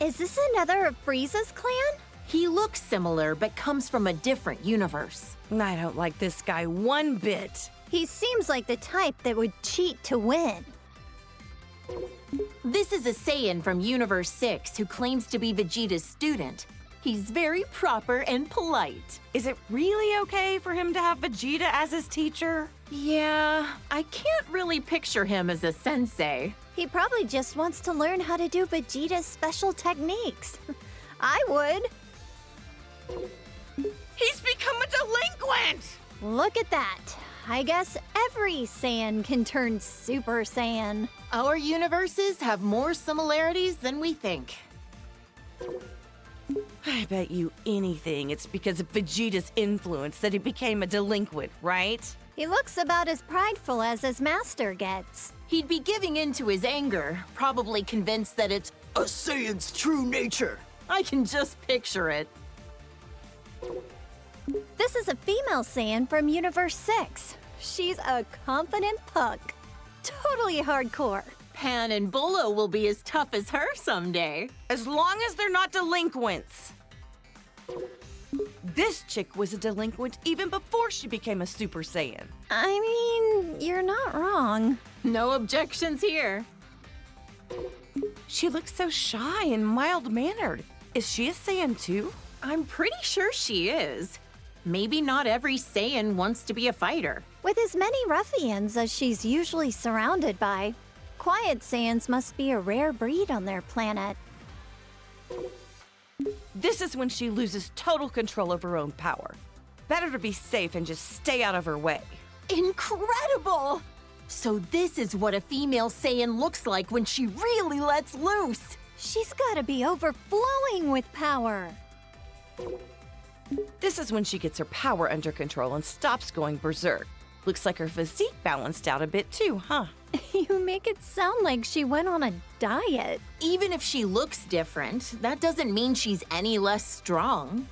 Is this another of Frieza's clan? He looks similar, but comes from a different universe. I don't like this guy one bit. He seems like the type that would cheat to win. This is a Saiyan from Universe 6 who claims to be Vegeta's student. He's very proper and polite. Is it really okay for him to have Vegeta as his teacher? Yeah, I can't really picture him as a sensei. He probably just wants to learn how to do Vegeta's special techniques. I would. He's become a delinquent! Look at that. I guess every Saiyan can turn Super Saiyan. Our universes have more similarities than we think. I bet you anything it's because of Vegeta's influence that he became a delinquent, right? He looks about as prideful as his master gets. He'd be giving in to his anger, probably convinced that it's a Saiyan's true nature. I can just picture it. This is a female Saiyan from Universe 6. She's a confident punk. Totally hardcore. Pan and Bolo will be as tough as her someday. As long as they're not delinquents. This chick was a delinquent even before she became a Super Saiyan. I mean, you're not wrong. No objections here. She looks so shy and mild-mannered. Is she a Saiyan too? I'm pretty sure she is. Maybe not every Saiyan wants to be a fighter. With as many ruffians as she's usually surrounded by, quiet Saiyans must be a rare breed on their planet. This is when she loses total control of her own power. Better to be safe and just stay out of her way. Incredible! So this is what a female Saiyan looks like when she really lets loose. She's gotta be overflowing with power. This is when she gets her power under control and stops going berserk. Looks like her physique balanced out a bit too, huh? You make it sound like she went on a diet. Even if she looks different, that doesn't mean she's any less strong.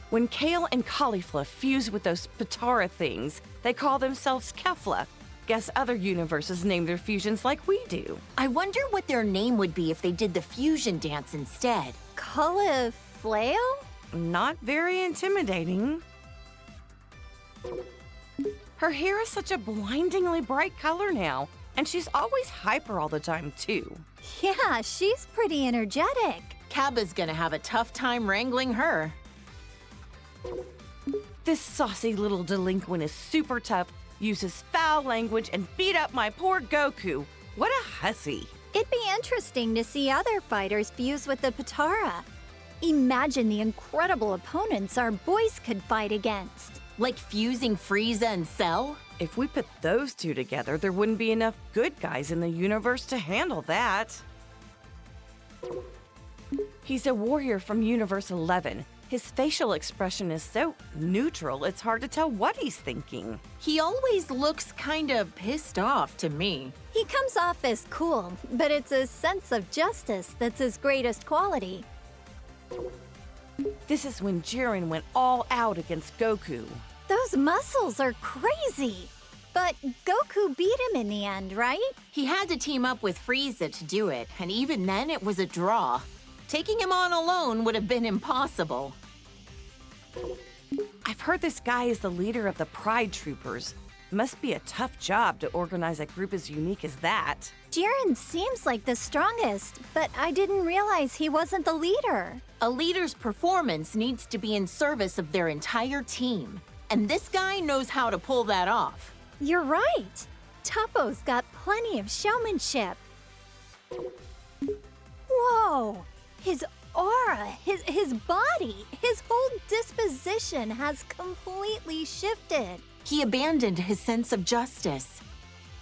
When kale and cauliflower fuse with those Potara things, they call themselves Kefla. Guess other universes name their fusions like we do. I wonder what their name would be if they did the fusion dance instead. Cauliflower? Not very intimidating. Her hair is such a blindingly bright color now, and she's always hyper all the time too. Yeah, she's pretty energetic. Cabba's gonna have a tough time wrangling her. This saucy little delinquent is super tough, uses foul language, and beat up my poor Goku. What a hussy. It'd be interesting to see other fighters fuse with the Potara. Imagine the incredible opponents our boys could fight against. Like fusing Frieza and Cell? If we put those two together, there wouldn't be enough good guys in the universe to handle that. He's a warrior from Universe 11. His facial expression is so neutral, it's hard to tell what he's thinking. He always looks kinda pissed off to me. He comes off as cool, but it's his sense of justice that's his greatest quality. This is when Jiren went all out against Goku. Those muscles are crazy. But Goku beat him in the end, right? He had to team up with Frieza to do it, and even then it was a draw. Taking him on alone would have been impossible. I've heard this guy is the leader of the Pride Troopers. Must be a tough job to organize a group as unique as that. Jiren seems like the strongest, but I didn't realize he wasn't the leader. A leader's performance needs to be in service of their entire team, and this guy knows how to pull that off. You're right. Toppo's got plenty of showmanship. Whoa! His aura, his body, his whole disposition has completely shifted. He abandoned his sense of justice.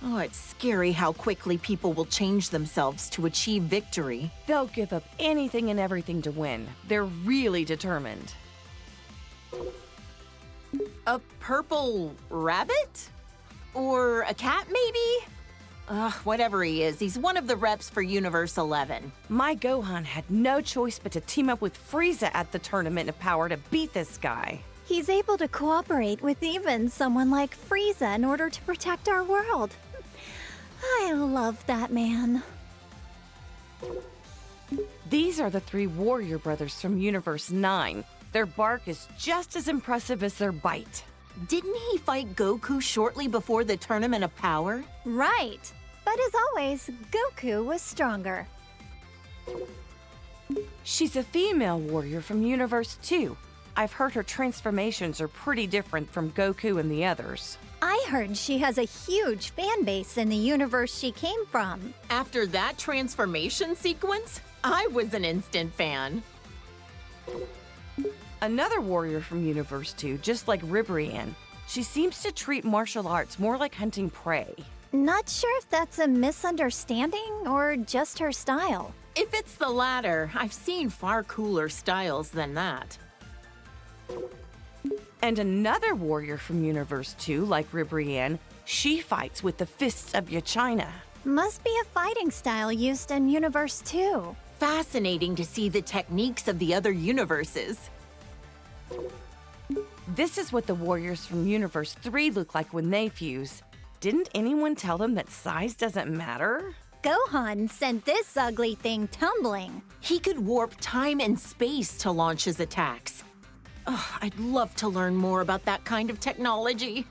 Oh, it's scary how quickly people will change themselves to achieve victory. They'll give up anything and everything to win. They're really determined. A purple rabbit? Or a cat, maybe? Whatever he is, he's one of the reps for Universe 11. My Gohan had no choice but to team up with Frieza at the Tournament of Power to beat this guy. He's able to cooperate with even someone like Frieza in order to protect our world. I love that man. These are the three warrior brothers from Universe 9. Their bark is just as impressive as their bite. Didn't he fight Goku shortly before the Tournament of Power? Right. But as always, Goku was stronger. She's a female warrior from Universe 2. I've heard her transformations are pretty different from Goku and the others. I heard she has a huge fan base in the universe she came from. After that transformation sequence, I was an instant fan. Another warrior from Universe 2, just like Ribrianne. She seems to treat martial arts more like hunting prey. Not sure if that's a misunderstanding or just her style. If it's the latter, I've seen far cooler styles than that. And another warrior from Universe 2, like Ribrianne, she fights with the fists of Yachina. Must be a fighting style used in Universe 2. Fascinating to see the techniques of the other universes. This is what the warriors from Universe 3 look like when they fuse. Didn't anyone tell them that size doesn't matter? Gohan sent this ugly thing tumbling. He could warp time and space to launch his attacks. I'd love to learn more about that kind of technology.